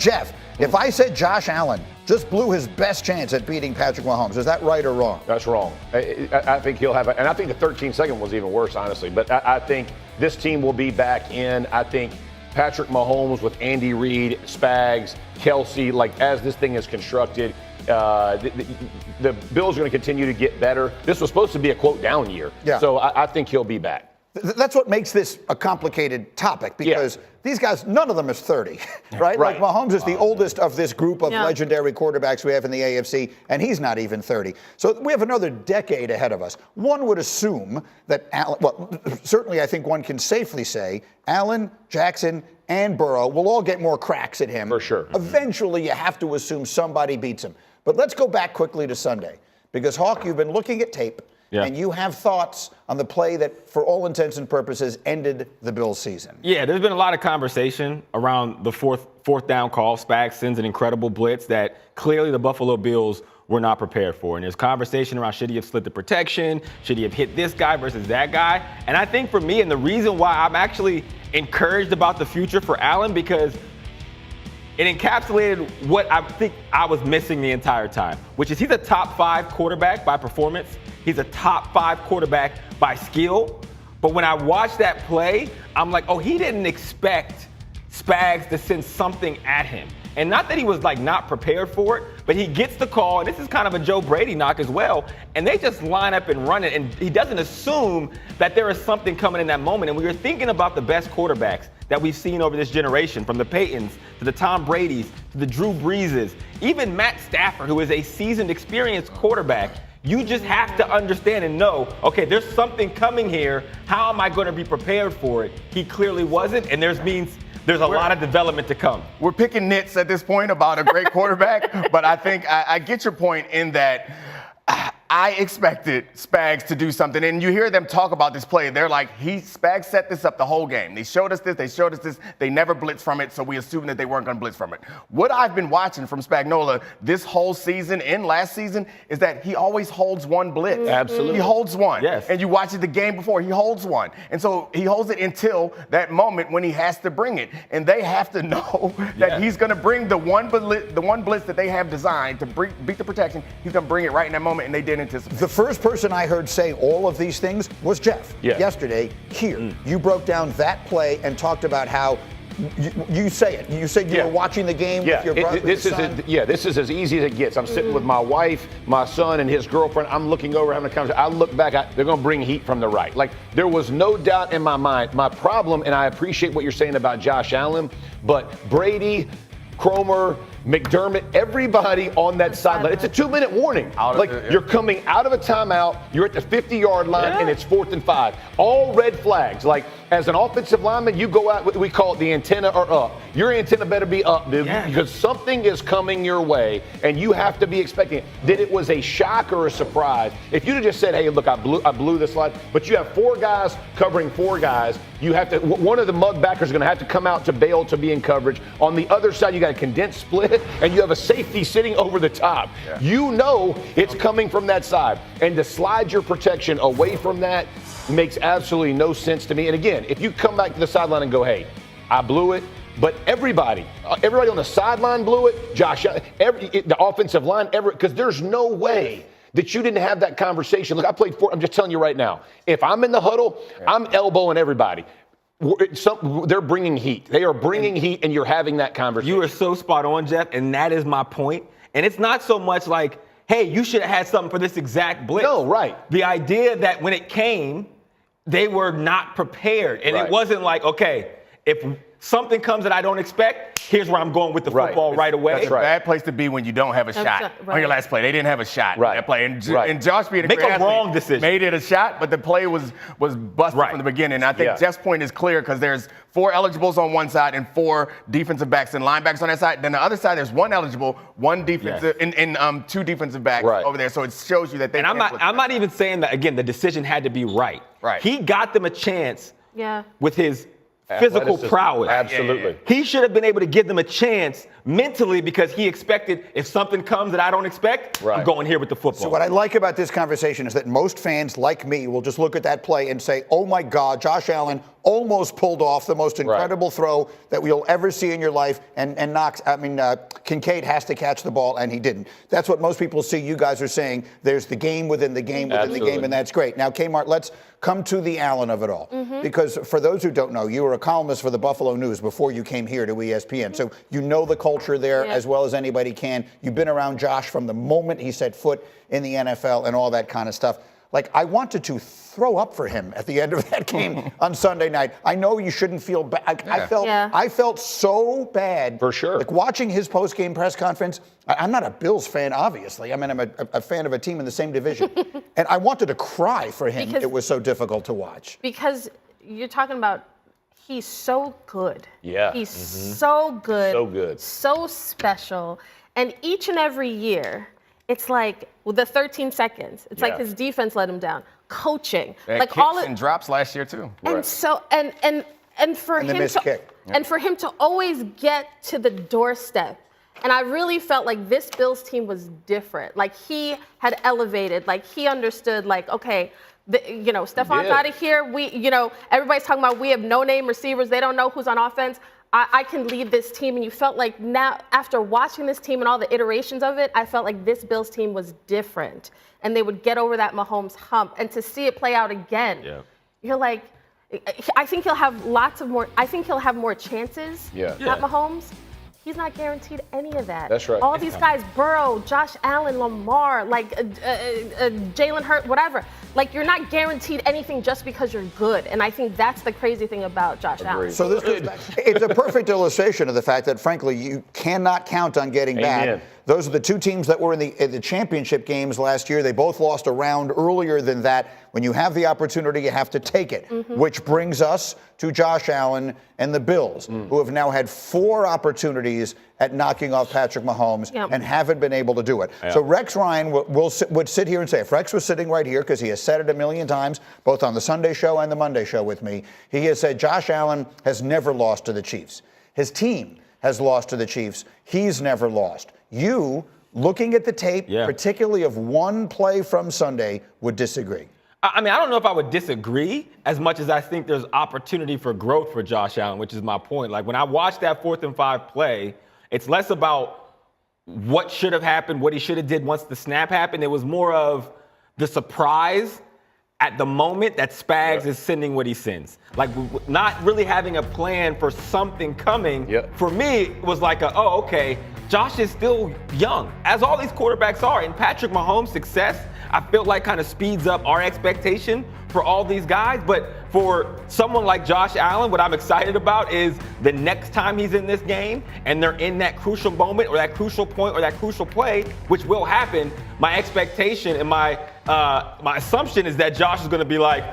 Jeff, if I said Josh Allen just blew his best chance at beating Patrick Mahomes, is that right or wrong? That's wrong. I think he'll have, and I think the 13-second was even worse, honestly. But I think this team will be back in. I think Patrick Mahomes with Andy Reid, Spags, Kelsey, like as this thing is constructed, the Bills are going to continue to get better. This was supposed to be a quote down year. Yeah. So I think he'll be back. That's what makes this a complicated topic because these guys, none of them is 30, right? Like Mahomes is the oldest of this group of legendary quarterbacks we have in the AFC, and he's not even 30. So we have another decade ahead of us. One would assume that Allen, well, certainly I think one can safely say Allen, Jackson, and Burrow will all get more cracks at him. For sure. Eventually, you have to assume somebody beats him. But let's go back quickly to Sunday because, Hawk, you've been looking at tape. Yeah. And you have thoughts on the play that, for all intents and purposes, ended the Bills' season. Yeah, there's been a lot of conversation around the fourth down call. Spags sends an incredible blitz that clearly the Buffalo Bills were not prepared for. And there's conversation around should he have slid the protection? Should he have hit this guy versus that guy? And I think for me, and the reason why I'm actually encouraged about the future for Allen, because it encapsulated what I think I was missing the entire time, which is he's a top 5 quarterback by performance. He's a top 5 quarterback by skill. But when I watched that play, I'm like, oh, he didn't expect Spags to send something at him. And not that he was like not prepared for it, but he gets the call, and this is kind of a Joe Brady knock as well, and they just line up and run it, and he doesn't assume that there is something coming in that moment. And we were thinking about the best quarterbacks that we've seen over this generation, from the Peytons to the Tom Bradys to the Drew Breeses, even Matt Stafford, who is a seasoned, experienced quarterback. You just have to understand and know, okay, there's something coming here. How am I going to be prepared for it? He clearly wasn't, and there's a lot of development to come. We're picking nits at this point about a great quarterback, but I think I get your point in that I expected Spags to do something, and you hear them talk about this play. They're like, Spags set this up the whole game. They showed us this. They never blitzed from it, so we assumed that they weren't going to blitz from it. What I've been watching from Spagnuolo this whole season and last season is that he always holds one blitz. Absolutely. He holds one. Yes. And you watch it the game before, he holds one. And so he holds it until that moment when he has to bring it. And they have to know that he's going to bring the one blitz that they have designed to beat the protection. He's going to bring it right in that moment, and they didn't anticipate. The first person I heard say all of these things was Jeff yesterday here. You broke down that play and talked about how you say it. You said you were watching the game with your brother. This is as easy as it gets. I'm sitting with my wife, my son, and his girlfriend. I'm looking over, having a conversation. I look back, they're going to bring heat from the right. Like, there was no doubt in my mind. My problem, and I appreciate what you're saying about Josh Allen, but Brady, Cromer, McDermott, everybody on that sideline. It's a 2-minute warning. You're coming out of a timeout, you're at the 50-yard line, and it's 4th and 5. All red flags. Like, as an offensive lineman, you go out, we call it the antenna are up. Your antenna better be up, dude, because something is coming your way, and you have to be expecting it. That it was a shock or a surprise. If you'd have just said, hey, look, I blew this slide, but you have 4 guys covering 4 guys. You have to, one of the mug backers is going to have to come out to bail to be in coverage. On the other side, you got a condensed split, and you have a safety sitting over the top. You know it's coming from that side. And to slide your protection away from that makes absolutely no sense to me. And again, if you come back to the sideline and go, hey, I blew it, but everybody on the sideline blew it, Josh, the offensive line, because there's no way that you didn't have that conversation. Look, I'm just telling you right now, if I'm in the huddle, I'm elbowing everybody. They're bringing heat. They are bringing heat, and you're having that conversation. You are so spot on, Jeff, and that is my point. And it's not so much like, hey, you should have had something for this exact blitz. No, right. The idea that when it came, they were not prepared. And it wasn't like, okay, if something comes that I don't expect, here's where I'm going with the football right away. That's a bad place to be when you don't have a shot on your last play. They didn't have a shot on that play. And Josh being a wrong decision. Made it a shot, but the play was busted from the beginning. I think Jeff's point is clear because there's 4 eligibles on one side and 4 defensive backs and linebackers on that side. Then the other side, there's 1 eligible, 1 defensive, and 2 defensive backs over there. So it shows you that they. And I'm not even saying that, again, the decision had to be right. He got them a chance with his physical prowess. Absolutely. He should have been able to give them a chance mentally because he expected if something comes that I don't expect, I'm going here with the football. So what I like about this conversation is that most fans like me will just look at that play and say, oh my God, Josh Allen almost pulled off the most incredible throw that you'll ever see in your life, and Kincaid has to catch the ball, and he didn't. That's what most people see. You guys are saying there's the game within the game within the game, and that's great. Now, Kmart, let's come to the Allen of it all. Because for those who don't know, you were a columnist for the Buffalo News before you came here to ESPN. So you know the culture there as well as anybody can. You've been around Josh from the moment he set foot in the NFL and all that kind of stuff. Like, I wanted to throw up for him at the end of that game on Sunday night. I know you shouldn't feel bad. I felt so bad. For sure. Like, watching his post-game press conference, I'm not a Bills fan, obviously. I mean, I'm a fan of a team in the same division. And I wanted to cry for him. Because it was so difficult to watch. Because you're talking about he's so good. Yeah. He's so good. So good. So special. And each and every year, it's like the 13 seconds. It's like his defense let him down. Coaching, like kicks all and drops last year too. And so and for him to always get to the doorstep. And I really felt like this Bills team was different. Like he had elevated. Like he understood. Like okay. Stefan's out of here. Everybody's talking about we have no-name receivers. They don't know who's on offense. I can lead this team. And you felt like now, after watching this team and all the iterations of it, I felt like this Bills team was different. And they would get over that Mahomes hump. And to see it play out again, you're like, I think he'll have more chances at Mahomes. He's not guaranteed any of that. That's right. All these guys, Burrow, Josh Allen, Lamar, Jalen Hurts, whatever. Like, you're not guaranteed anything just because you're good. And I think that's the crazy thing about Josh Allen. So this goes back. It's a perfect illustration of the fact that, frankly, you cannot count on getting back. Those are the two teams that were in the championship games last year. They both lost a round earlier than that. When you have the opportunity, you have to take it, which brings us to Josh Allen and the Bills, who have now had 4 opportunities at knocking off Patrick Mahomes and haven't been able to do it. So Rex Ryan would sit here and say, if Rex was sitting right here, because he has said it a million times, both on the Sunday show and the Monday show with me, he has said Josh Allen has never lost to the Chiefs. His team has lost to the Chiefs. He's never lost. You, looking at the tape, particularly of one play from Sunday, would disagree. I mean, I don't know if I would disagree as much as I think there's opportunity for growth for Josh Allen, which is my point. Like, when I watched that 4th and 5 play, it's less about what should have happened, what he should have did once the snap happened. It was more of the surprise at the moment that Spags is sending what he sends. Like, not really having a plan for something coming, for me, was like okay, Josh is still young, as all these quarterbacks are. And Patrick Mahomes' success, I feel like, kind of speeds up our expectation for all these guys. But for someone like Josh Allen, what I'm excited about is the next time he's in this game and they're in that crucial moment or that crucial point or that crucial play, which will happen, my expectation and my assumption is that Josh is going to be like,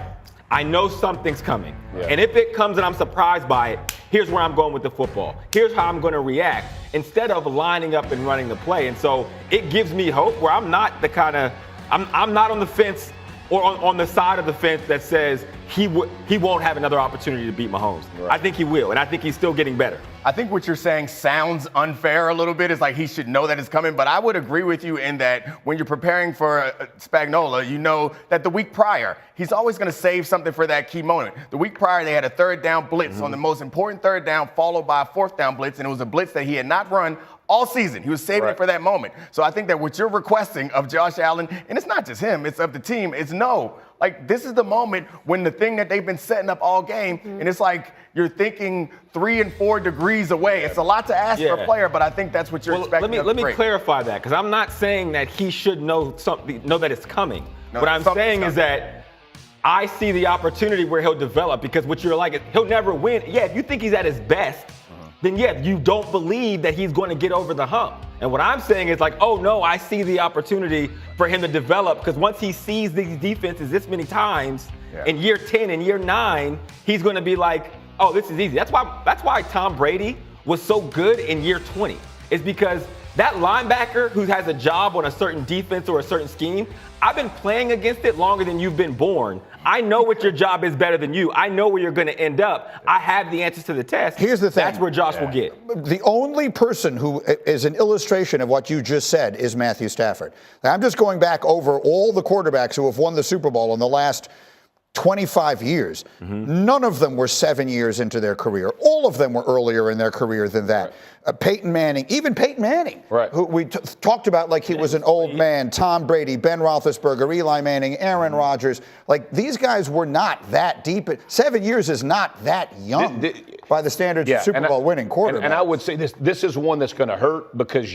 I know something's coming. And if it comes and I'm surprised by it, here's where I'm going with the football. Here's how I'm going to react, instead of lining up and running the play. And so it gives me hope where I'm not the kind of, I'm not on the fence or on the side of the fence that says he won't have another opportunity to beat Mahomes. I think he will, and I think he's still getting better. I think what you're saying sounds unfair a little bit. It's like he should know that it's coming, but I would agree with you in that when you're preparing for Spagnuolo, you know that the week prior, he's always going to save something for that key moment. The week prior, they had a 3rd down blitz on the most important 3rd down, followed by a 4th down blitz, and it was a blitz that he had not run all season. He was saving it for that moment. So I think that what you're requesting of Josh Allen, and it's not just him, it's of the team, is like, this is the moment when the thing that they've been setting up all game, and it's like you're thinking 3 and 4 degrees away. It's a lot to ask for a player, but I think that's what you're expecting. Let me clarify that, because I'm not saying that he should know that it's coming. What I'm saying is that I see the opportunity where he'll develop, because what you're like, he'll never win. Yeah, if you think he's at his best, then you don't believe that he's going to get over the hump. And what I'm saying is like, oh no, I see the opportunity for him to develop, because once he sees these defenses this many times, in year 10 and year 9, he's going to be like, oh, this is easy. That's why Tom Brady was so good in year 20, is because that linebacker who has a job on a certain defense or a certain scheme, I've been playing against it longer than you've been born. I know what your job is better than you. I know where you're going to end up. I have the answers to the test. Here's the thing. That's where Josh will get. The only person who is an illustration of what you just said is Matthew Stafford. Now, I'm just going back over all the quarterbacks who have won the Super Bowl in the last 25 years. None of them were 7 years into their career. All of them were earlier in their career than that. Peyton Manning, even Peyton Manning, who we talked about like he was an old man, Tom Brady, Ben Roethlisberger, Eli Manning, Aaron Rodgers. Like, these guys were not that deep. 7 years is not that young by the standards of Super Bowl winning quarterbacks. And I would say this is one that's going to hurt because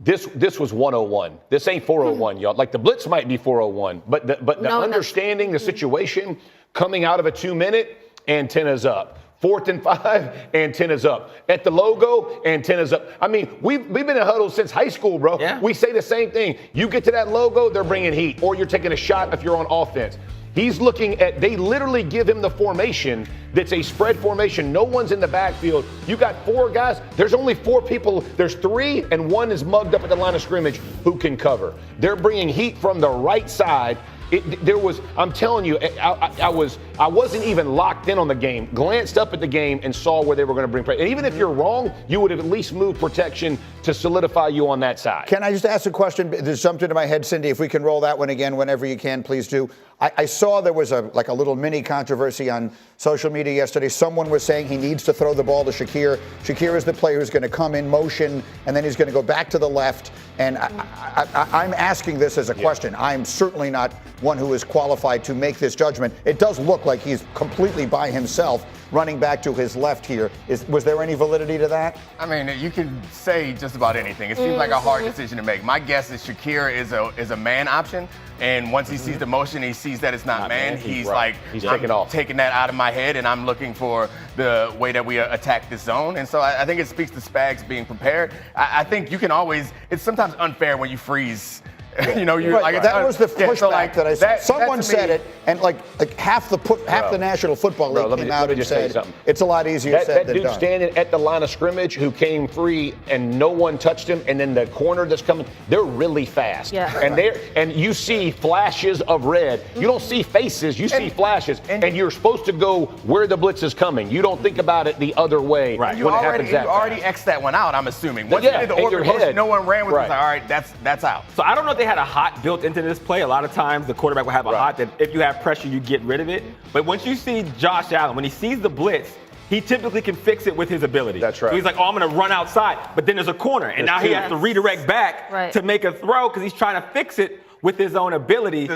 this was 101. This ain't 401, y'all. Like, the blitz might be 401, but the understanding the situation coming out of a 2-minute, antennas up. 4th and 5, antennas up. At the logo, antennas up. I mean, we've been in huddles since high school, bro. Yeah. We say the same thing. You get to that logo, they're bringing heat, or you're taking a shot if you're on offense. He's looking at, they literally give him the formation that's a spread formation. No one's in the backfield. You got 4 guys. There's only 4 people. There's 3, and 1 is mugged up at the line of scrimmage who can cover. They're bringing heat from the right side. I'm telling you, I wasn't even locked in on the game. Glanced up at the game and saw where they were going to bring pressure. And even if you're wrong, you would have at least moved protection to solidify you on that side. Can I just ask a question? There's something in my head, Cindy. If we can roll that one again whenever you can, please do. I saw there was a little mini controversy on social media yesterday. Someone was saying he needs to throw the ball to Shakir. Shakir is the player who's going to come in motion, and then he's going to go back to the left. And I'm asking this as a question. I'm certainly not one who is qualified to make this judgment. It does look like he's completely by himself running back to his left here. Was there any validity to that? I mean, you can say just about anything. It seems like a hard decision to make. My guess is Shakir is a man option. And once he sees the motion, he sees that it's not man. He's like, he's taking that out of my head, and I'm looking for the way that we attack this zone. And so I think it speaks to Spags being prepared. I think you can always, it's sometimes unfair when you freeze. You know, that was the pushback that I saw. Someone said it, and like half the National Football League came out and said it's a lot easier said than done. That dude standing at the line of scrimmage who came free and no one touched him, and then the corner that's coming, they're really fast. Yeah. And you see flashes of red. You don't see faces, you see flashes, and you're supposed to go where the blitz is coming. You don't think about it the other way when it happens that fast. You already X'd that one out, I'm assuming. Once you did the order motion, no one ran with it. It's like, all right, that's out. So I don't know if they had a hot built into this play. A lot of times the quarterback will have a hot that if you have pressure, you get rid of it. But once you see Josh Allen, when he sees the blitz, he typically can fix it with his ability. That's right. So he's like, oh, I'm going to run outside. But then there's a corner. And now he has to redirect back to make a throw because he's trying to fix it with his own ability.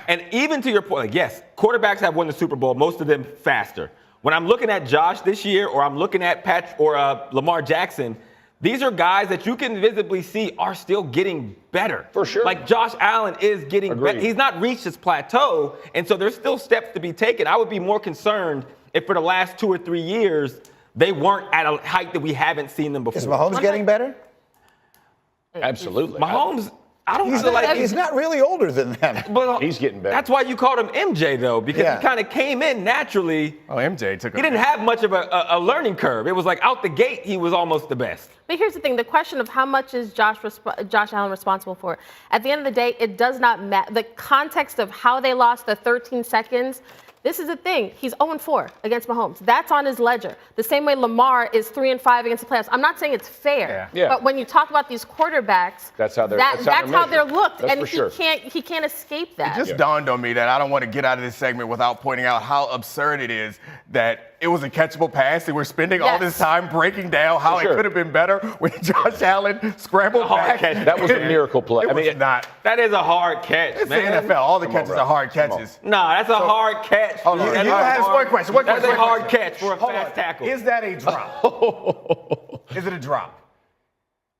And even to your point, like, yes, quarterbacks have won the Super Bowl, most of them faster. When I'm looking at Josh this year, or I'm looking at Lamar Jackson, these are guys that you can visibly see are still getting better. For sure. Like Josh Allen is getting better. He's not reached his plateau, and so there's still steps to be taken. I would be more concerned if for the last 2 or 3 years they weren't at a height that we haven't seen them before. Is Mahomes getting better? Absolutely. Mahomes, I don't feel like he's not really older than them. But he's getting better. That's why you called him MJ, though, because he kind of came in naturally. Oh, MJ took. He didn't have much of a learning curve. It was like out the gate, he was almost the best. But here's the thing: the question of how much is Josh Allen responsible for? At the end of the day, it does not matter. The context of how they lost the 13 seconds. This is the thing. He's 0-4 against Mahomes. That's on his ledger. The same way Lamar is 3-5 against the playoffs. I'm not saying it's fair, but when you talk about these quarterbacks, that's how they're looked, and he can't escape that. It just dawned on me that I don't want to get out of this segment without pointing out how absurd it is that it was a catchable pass, and we're spending all this time breaking down how it could have been better when Josh Allen scrambled back. That was a miracle play. That is a hard catch, it's man. the NFL. All the catches are hard catches. Nah, that's a hard catch. Hold on. One question. That's a hard catch for a fast tackle. Is that a drop? Is it a drop?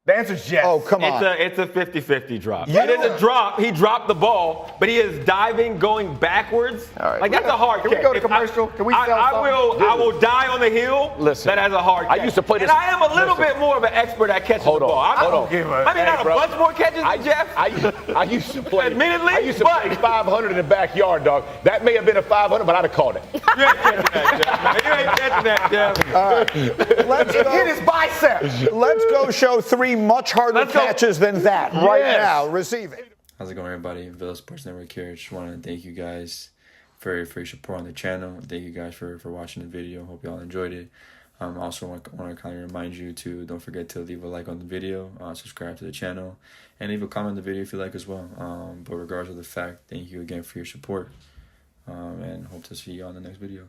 The answer is yes. Oh, come on. It's a 50-50 drop. It is a drop. He dropped the ball, but he is diving, going backwards. All right. Like, that's a hard catch. Can we go to commercial? Can we sell something? I will die on the hill. Listen, that has a hard catch. I used to play this. And I am a little bit more of an expert at catching the ball. I mean, not a bunch more catches than Jeff. I used to play. Admittedly, I used to play 500 in the backyard, dog. That may have been a 500, but I'd have caught it. You ain't catching that, Jeff. All right. Let's go. Hit his biceps. Let's go show 3 much harder catches than that right now. Receive it. How's it going, everybody? Villa Sports Network here. Just want to thank you guys for your support on the channel. Thank you guys for watching the video. Hope y'all enjoyed it. Also want to kind of remind you to don't forget to leave a like on the video, subscribe to the channel, and leave a comment on the video if you like as well. But regardless of the fact, thank you again for your support. and hope to see you on the next video.